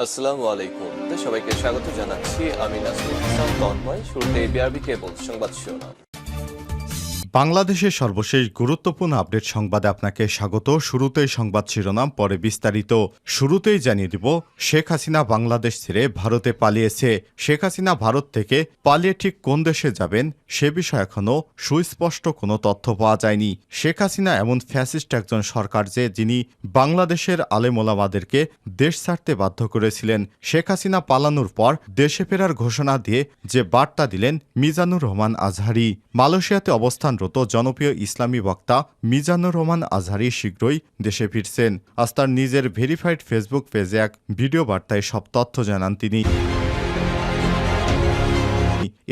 আসসালামু আলাইকুম। সবাইকে স্বাগত জানাচ্ছি। আমি নাসরুল হাসান তন্ময়। শুরুতে বিআরবি কেবল সংবাদ শিরোনাম। বাংলাদেশের সর্বশেষ গুরুত্বপূর্ণ আপডেট সংবাদে আপনাকে স্বাগত। শুরুতেই সংবাদ শিরোনাম, পরে বিস্তারিত। শুরুতেই জানিয়ে দিব, শেখ হাসিনা বাংলাদেশ ছেড়ে ভারতে পালিয়েছে। শেখ হাসিনা ভারত থেকে পালিয়ে ঠিক কোন দেশে যাবেন সে বিষয়ে এখনও সুস্পষ্ট কোনো তথ্য পাওয়া যায়নি। শেখ হাসিনা এমন ফ্যাসিস্ট একজন সরকার যে যিনি বাংলাদেশের আলেমোলামাদেরকে দেশ ছাড়তে বাধ্য করেছিলেন। শেখ হাসিনা পালানোর পর দেশে ফেরার ঘোষণা দিয়ে যে বার্তা দিলেন মিজানুর রহমান আজহারি। মালয়েশিয়াতে অবস্থানরত জনপ্রিয় ইসলামী বক্তা মিজানুর রহমান আজহারি শীঘ্রই দেশে ফিরছেন। আজ তার নিজের ভেরিফাইড ফেসবুক পেজে এক ভিডিও বার্তায় সব তথ্য জানান তিনি।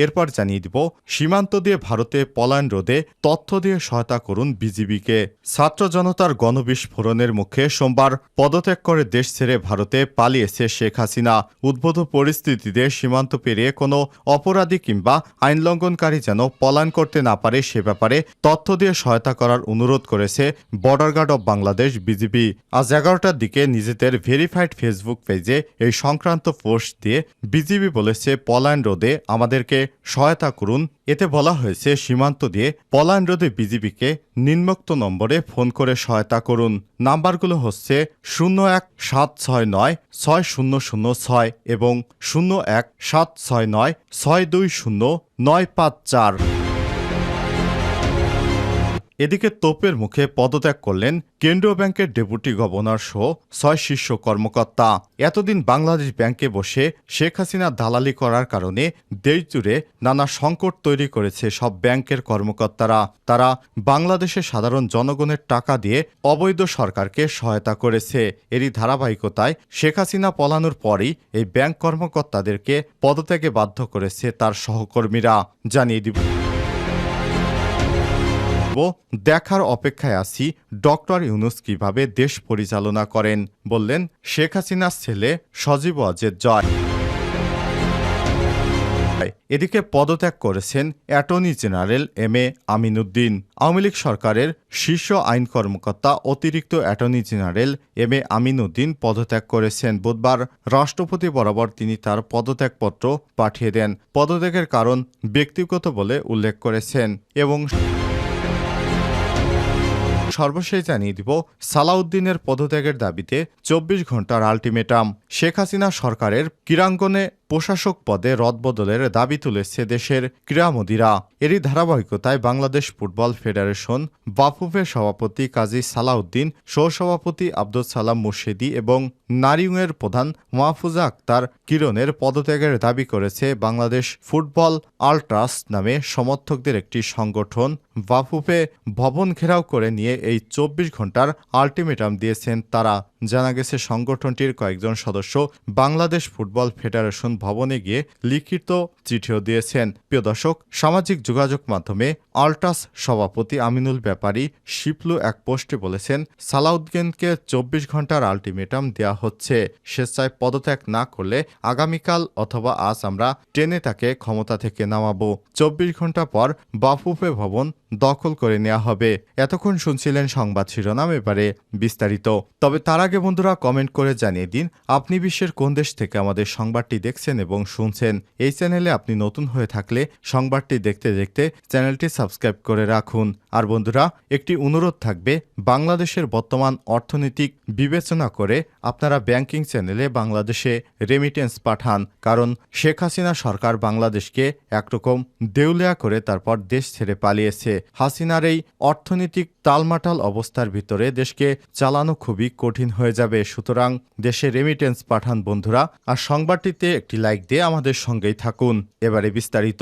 এরপর জানিয়ে দিব, সীমান্ত দিয়ে ভারতে পলায়ন রোধে তথ্য দিয়ে সহায়তা করুন বিজিবিকে। ছাত্র জনতার গণবিস্ফোরণের মুখে সোমবার পদত্যাগ করে দেশ ছেড়ে ভারতে পালিয়েছে শেখ হাসিনা। উদ্ভূত পরিস্থিতিতে সীমান্ত পেরিয়ে কোনো অপরাধী কিংবা আইন লঙ্ঘনকারী যেন পলায়ন করতে না পারে সে ব্যাপারে তথ্য দিয়ে সহায়তা করার অনুরোধ করেছে border guard of Bangladesh BGB. আজ 11টার দিকে নিজেদের ভেরিফাইড ফেসবুক পেজে এই সংক্রান্ত পোস্ট দিয়ে বিজিবি বলেছে, পলায়ন রোধে আমাদেরকে সহায়তা করুন। এতে বলা হয়েছে, সীমান্ত দিয়ে পলায়ন রোধে বিজিবিকে নিম্নোক্ত নম্বরে ফোন করে সহায়তা করুন। নাম্বারগুলো হচ্ছে 01-769-6006 এবং 01-769-620-954। এদিকে তোপের মুখে পদত্যাগ করলেন কেন্দ্রীয় ব্যাংকের ডেপুটি গভর্নর সহ 6 শীর্ষ কর্মকর্তা। এতদিন বাংলাদেশ ব্যাংকে বসে শেখ হাসিনা দালালি করার কারণে দেশজুড়ে নানা সংকট তৈরি করেছে সব ব্যাংকের কর্মকর্তারা। তারা বাংলাদেশের সাধারণ জনগণের টাকা দিয়ে অবৈধ সরকারকে সহায়তা করেছে। এরই ধারাবাহিকতায় শেখ হাসিনা পলানোর পরই এই ব্যাংক কর্মকর্তাদেরকে পদত্যাগে বাধ্য করেছে তার সহকর্মীরা। জানিয়ে দিব, দেখার অপেক্ষায় আছি ডক্টর ইউনূস কিভাবে দেশ পরিচালনা করেন, বললেন শেখ হাসিনার ছেলে সজীব ওয়াজেদ জয়। এদিকে পদত্যাগ করেছেন attorney general M A. Aminuddin. Awami League সরকারের শীর্ষ আইন কর্মকর্তা অতিরিক্ত অ্যাটর্নি জেনারেল এম.এ. আমিনউদ্দিন পদত্যাগ করেছেন। বুধবার রাষ্ট্রপতি বরাবর তিনি তার পদত্যাগপত্র পাঠিয়ে দেন। পদত্যাগের কারণ ব্যক্তিগত বলে উল্লেখ করেছেন। এবং সর্বশেষ জানিয়ে দিব, সালাউদ্দিনের পদত্যাগের দাবিতে 24 ঘন্টার আলটিমেটাম। শেখ হাসিনা সরকারের ক্রীড়াঙ্গনে প্রশাসক পদে রদবদলের দাবি তুলেছে দেশের ক্রীড়ামোদীরা। এরই ধারাবাহিকতায় বাংলাদেশ ফুটবল ফেডারেশন বাফুফের সভাপতি কাজী সালাউদ্দিন, সহসভাপতি আব্দুল সালাম মুর্শেদি এবং নারিউংয়ের প্রধান মাহফুজা আক্তার কিরণের পদত্যাগের দাবি করেছে বাংলাদেশ ফুটবল আলট্রাস নামে সমর্থকদের একটি সংগঠন। বাফুফে ভবন ঘেরাও করে নিয়ে এই 24 ঘন্টার আলটিমেটাম দিয়েছেন তারা। জানা গেছে, সংগঠনটির কয়েকজন সদস্য বাংলাদেশ ফুটবল ফেডারেশন ভবনে গিয়ে লিখিত চিঠিও দিয়েছেন। প্রিয় দর্শক, সামাজিক যোগাযোগ মাধ্যমে আলট্রাস সভাপতি আমিনুল ব্যাপারী শিপলু এক পোস্টে বলেছেন, সালাউদ্দিনকে 24 ঘন্টার আলটিমেটাম দেওয়া হচ্ছে। স্বেচ্ছায় পদত্যাগ না করলে আগামীকাল অথবা আজ আমরা টেনে তাকে ক্ষমতা থেকে নামাবো। 24 ঘন্টা পর বাফুফে ভবন দখল করে নেওয়া হবে। এতক্ষণ শুনছিলেন সংবাদ শিরোনাম, এবারে বিস্তারিত। তবে তার আগে বন্ধুরা, কমেন্ট করে জানিয়ে দিন আপনি বিশ্বের কোন দেশ থেকে আমাদের সংবাদটি দেখছেন এবং শুনছেন। এই চ্যানেলে আপনি নতুন হয়ে থাকলে সংবাদটি দেখতে দেখতে চ্যানেলটি সাবস্ক্রাইব করে রাখুন। আর বন্ধুরা, একটি অনুরোধ থাকবে, বাংলাদেশের বর্তমান অর্থনৈতিক বিবেচনা করে আপনারা ব্যাংকিং চ্যানেলে বাংলাদেশে রেমিটেন্স পাঠান। কারণ শেখ হাসিনা সরকার বাংলাদেশকে একরকম দেউলিয়া করে তারপর দেশ ছেড়ে পালিয়েছে। হাসিনার এই অর্থনৈতিক টালমাটাল অবস্থার ভিতরে দেশকে চালানো খুবই কঠিন হয়ে যাবে। সুতরাং দেশে রেমিটেন্স পাঠান বন্ধুরা। আর সংবাদটিতে একটি লাইক দিয়ে আমাদের সঙ্গেই থাকুন। এবারে বিস্তারিত।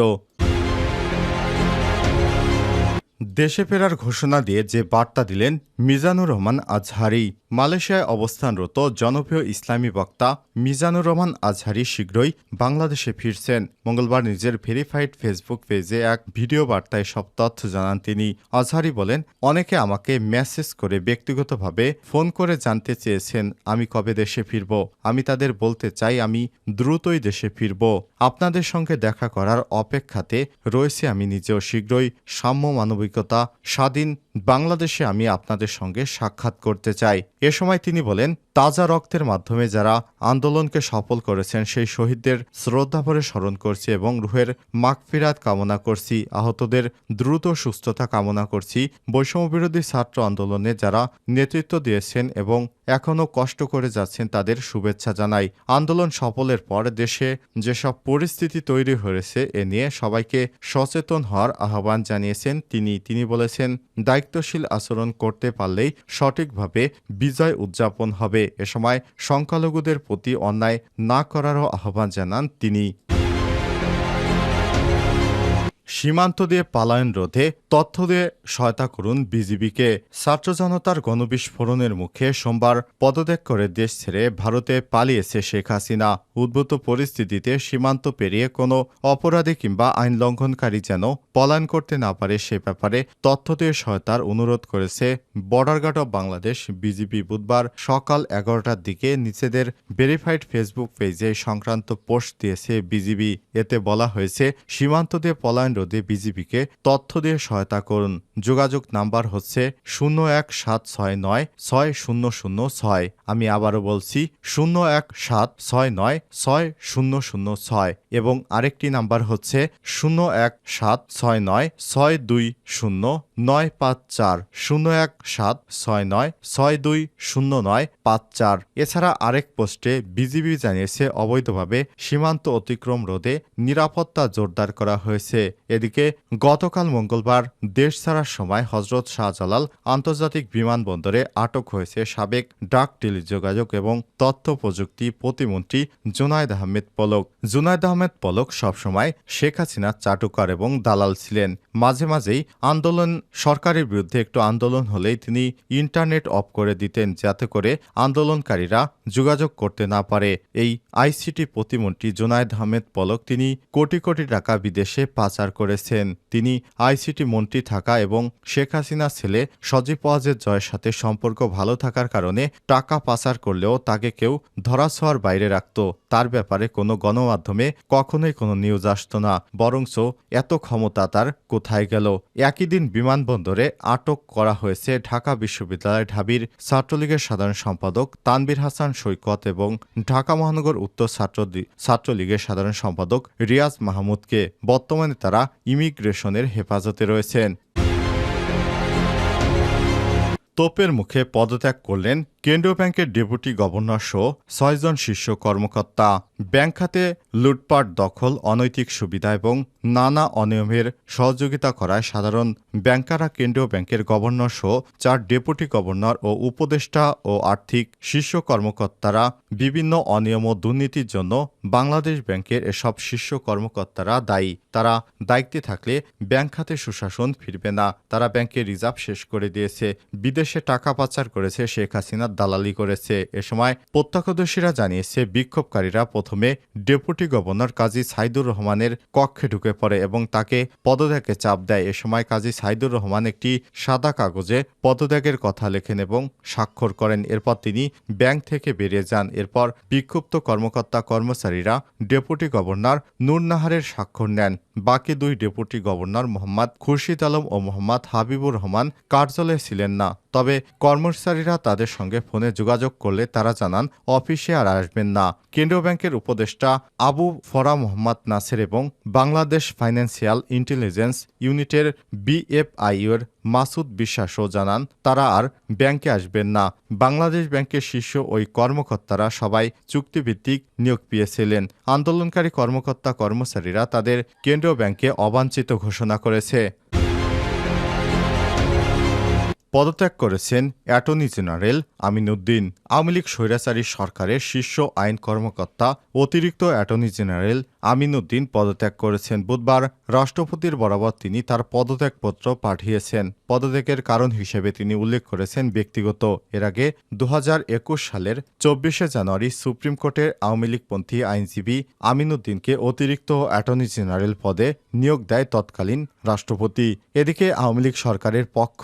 দেশে ফেরার ঘোষণা দিয়ে যে বার্তা দিলেন মিজানুর রহমান আজহারি। মালয়েশিয়ায় অবস্থানরত জনপ্রিয় ইসলামী বক্তা মিজানুর রহমান আজহারি শীঘ্রই বাংলাদেশে ফিরছেন। মঙ্গলবার নিজের ভেরিফাইড ফেসবুক পেজে এক ভিডিও বার্তায় সব তথ্য জানান তিনি। আজহারি বলেন, অনেকে আমাকে মেসেজ করে ব্যক্তিগতভাবে ফোন করে জানতে চেয়েছেন আমি কবে দেশে ফিরব। আমি তাদের বলতে চাই আমি দ্রুতই দেশে ফিরব। আপনাদের সঙ্গে দেখা করার অপেক্ষাতে রয়েছে আমি নিজেও। শীঘ্রই সাম্য, মানবিকতা, স্বাধীন বাংলাদেশে আমি আপনাদের সঙ্গে সাক্ষাৎ করতে চাই। এ সময় তিনি বলেন, তাজা রক্তের মাধ্যমে যারা আন্দোলনকে সফল করেছেন সেই শহীদদের শ্রদ্ধাভরে স্মরণ করছি এবং রুহের মাগফিরাত কামনা করছি। আহতদের দ্রুত সুস্থতা কামনা করছি। বৈষম্যবিরোধী ছাত্র আন্দোলনে যারা নেতৃত্ব দিয়েছেন এবং এখনও কষ্ট করে যাচ্ছেন তাদের শুভেচ্ছা জানাই। আন্দোলন সফলের পর দেশে যেসব পরিস্থিতি তৈরি হয়েছে এ নিয়ে সবাইকে সচেতন হওয়ার আহ্বান জানিয়েছেন তিনি বলেছেন, দায়িত্বশীল আচরণ করতে পারলেই সঠিকভাবে বিজয় উদযাপন হবে। এ সময় সংখ্যালঘুদের প্রতি অন্যায় না করারও আহ্বান জানান তিনি। সীমান্ত দিয়ে পালায়ন রোধে তথ্য দিয়ে সহায়তা করুন বিজিবিকে। ছাত্র জনতার গণবিস্ফোরণের মুখে সোমবার পদত্যাগ করে দেশ ছেড়ে ভারতে পালিয়েছে শেখ হাসিনা। উদ্ভূত পরিস্থিতিতে সীমান্ত পেরিয়ে কোনো অপরাধী কিংবা আইন লঙ্ঘনকারী যেন পলায়ন করতে না পারে সে ব্যাপারে তথ্য দিয়ে সহায়তার অনুরোধ করেছে border guard of Bangladesh BGB. বুধবার সকাল 11টার দিকে নিজেদের ভেরিফাইড ফেসবুক পেজে সংক্রান্ত পোস্ট দিয়েছে বিজিবি। এতে বলা হয়েছে, সীমান্ত দিয়ে পলায়ন রোধে বিজিবিকে তথ্য দিয়ে সহায়তা করুন। যোগাযোগ নাম্বার হচ্ছে 017696006। আমি আবারও বলছি 017696006 এবং আরেকটি নাম্বার হচ্ছে 01769620954 01769620954। এছাড়া আরেক পোস্টে বিজিবি জানিয়েছে, অবৈধভাবে সীমান্ত অতিক্রম রোধে নিরাপত্তা জোরদার করা হয়েছে। এদিকে গতকাল মঙ্গলবার দেশ ছাড়ার সময় হযরত শাহজালাল আন্তর্জাতিক বিমানবন্দরে আটক হয়েছে সাবেক ডাক টেলিযোগাযোগ এবং তথ্য প্রযুক্তি প্রতিমন্ত্রী জুনায়েদ আহমেদ পলক। জুনায়েদ আহমেদ পলক সবসময় শেখ হাসিনার চাটুকার এবং দালাল ছিলেন। মাঝে মাঝেই সরকারের বিরুদ্ধে একটু আন্দোলন হলেই তিনি ইন্টারনেট অফ করে দিতেন যাতে করে আন্দোলনকারীরা যোগাযোগ করতে না পারে। এই আইসিটি প্রতিমন্ত্রী জুনায়েদ আহমেদ পলক তিনি কোটি কোটি টাকা বিদেশে পাচার করেছেন। তিনি আইসিটি মন্ত্রী থাকা এবং শেখ হাসিনার ছেলে সজীব ওয়াজেদ জয়ের সাথে সম্পর্ক ভালো থাকার কারণে টাকা পাচার করলেও তাকে কেউ ধরাছোঁয়ার বাইরে রাখত। তার ব্যাপারে কোনো গণমাধ্যমে কখনোই কোনো নিউজ আসতো না। বরঞ্চ এত ক্ষমতা তার কোথায় গেল? একই দিন বিমানবন্দরে আটক করা হয়েছে ঢাকা বিশ্ববিদ্যালয় ঢাবির ছাত্রলীগের সাধারণ সম্পাদক তানভীর হাসান সৈকত এবং ঢাকা মহানগর উত্তর ছাত্রলীগের সাধারণ সম্পাদক রিয়াজ মাহমুদকে। বর্তমানে তারা ইমিগ্রেশনের হেফাজতে রয়েছেন। তোপের মুখে পদত্যাগ করলেন কেন্দ্রীয় ব্যাংকের ডেপুটি গভর্নর সহ ৬ জন শীর্ষ কর্মকর্তা। ব্যাংক খাতে লুটপাট, দখল, অনৈতিক সুবিধা এবং নানা অনিয়মের সহযোগিতা করায় সাধারণ ব্যাংকাররা কেন্দ্রীয় ব্যাংকের গভর্নর সহ ৪ ডেপুটি গভর্নর ও উপদেষ্টা ও আর্থিক শীর্ষ কর্মকর্তারা বিভিন্ন অনিয়ম ও দুর্নীতির জন্য বাংলাদেশ ব্যাংকের এসব শীর্ষ কর্মকর্তারা দায়ী। তারা দায়িত্বে থাকলে ব্যাংক খাতে সুশাসন ফিরবে না। তারা ব্যাংকের রিজার্ভ শেষ করে দিয়েছে, বিদেশে টাকা পাচার করেছে, শেখ হাসিনা দালালি করেছে। এ সময় প্রত্যক্ষদর্শীরা জানিয়েছে, বিক্ষোভকারীরা প্রথমে ডেপুটি গভর্নর কাজী সাইদুর রহমানের কক্ষে ঢুকে পড়ে এবং তাকে পদত্যাগে চাপ দেয়। এ সময় কাজী সাইদুর রহমান একটি সাদা কাগজে পদত্যাগের কথা লেখেন এবং স্বাক্ষর করেন। এরপর তিনি ব্যাংক থেকে বেরিয়ে যান। এরপর বিক্ষুব্ধ কর্মচারীরা ডেপুটি গভর্নর নূর নাহারের স্বাক্ষর নেন। বাকি 2 ডেপুটি গভর্নর মোহাম্মদ খুরশিদ আলম ও মোহাম্মদ হাবিবুর রহমান কার্যালয়ে ছিলেন না। তবে কর্মচারীরা তাদের সঙ্গে ফোনে যোগাযোগ করলে তারা জানান অফিসে আর আসবেন না। কেন্দ্রীয় ব্যাংকের উপদেষ্টা আবু ফরা মোহাম্মদ নাসের এবং বাংলাদেশ ফাইন্যান্সিয়াল ইন্টেলিজেন্স ইউনিটের BFIUর মাসুদ বিশ্বাসও জানান তারা আর ব্যাংকে আসবেন না। বাংলাদেশ ব্যাংকের শীর্ষ ওই কর্মকর্তারা সবাই চুক্তিভিত্তিক নিয়োগ পেয়েছিলেন। আন্দোলনকারী কর্মচারীরা তাদের কেন্দ্রীয় ব্যাংকে অবাঞ্ছিত ঘোষণা করেছে। পদত্যাগ করেছেন অ্যাটর্নি জেনারেল আমিন উদ্দিন। আওয়ামী লীগ স্বৈরাচারী সরকারের শীর্ষ আইন কর্মকর্তা অতিরিক্ত অ্যাটর্নি জেনারেল আমিন উদ্দিন পদত্যাগ করেছেন। বুধবার রাষ্ট্রপতির বরাবর তিনি তার পদত্যাগপত্র পাঠিয়েছেন। পদত্যাগের কারণ হিসেবে তিনি উল্লেখ করেছেন ব্যক্তিগত। এর আগে 2021 সালের 24শে জানুয়ারি সুপ্রিম কোর্টের আওয়ামী লীগপন্থী আইনজীবী আমিন উদ্দিনকে অতিরিক্ত অ্যাটর্নি জেনারেল পদে নিয়োগ দেয় তৎকালীন রাষ্ট্রপতি। এদিকে আওয়ামী লীগ সরকারের পক্ষ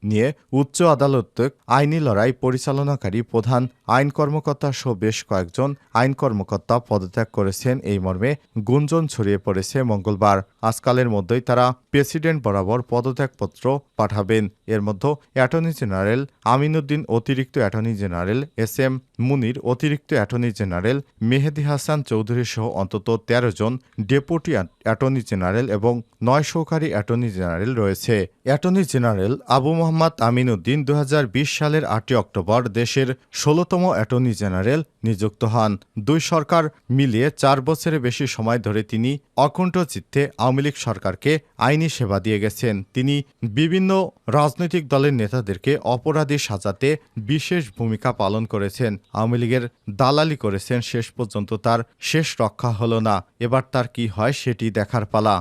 নিয়ে উচ্চ আদালতে আইনি লড়াই পরিচালনাকারী প্রধান আইন কর্মকর্তা সহ বেশ কয়েকজন আইন কর্মকর্তা পদত্যাগ করেছেন এই মর্মে গুঞ্জন ছড়িয়ে পড়েছে মঙ্গলবার। আজকালের মধ্যেই তারা প্রেসিডেন্ট বরাবর পদত্যাগপত্র পাঠাবেন। এর মধ্যে অ্যাটর্নি জেনারেল আমিনুদ্দিন, অতিরিক্ত অ্যাটর্নি জেনারেল এস এম মুনির, অতিরিক্ত অ্যাটর্নি জেনারেল মেহেদি হাসান চৌধুরী সহ অন্তত ১৩ জন ডেপুটি অ্যাটর্নি জেনারেল এবং ৯ সহকারী অ্যাটর্নি জেনারেল রয়েছে। অ্যাটর্নি জেনারেল আবু মোহাম্মদ আমিনুদ্দিন ২০২০ সালের ৮ অক্টোবর দেশের ১৬তম অ্যাটর্নি জেনারেল নিযুক্ত হন। দুই সরকার মিলিয়ে ৪ বছরের বেশি সময় ধরে তিনি অকুণ্ঠ চিত্তে আওয়ামী লীগ সরকারকে আইনি সেবা দিয়ে গেছেন। তিনি বিভিন্ন রাজনৈতিক দলের নেতাদেরকে অপরাধী সাজাতে বিশেষ ভূমিকা পালন করেছেন। আওয়ামী লীগের দালালি করেছেন, শেষ পর্যন্ত তার শেষ রক্ষা হলো না। এবার তার কি হয় সেটি দেখার পালা।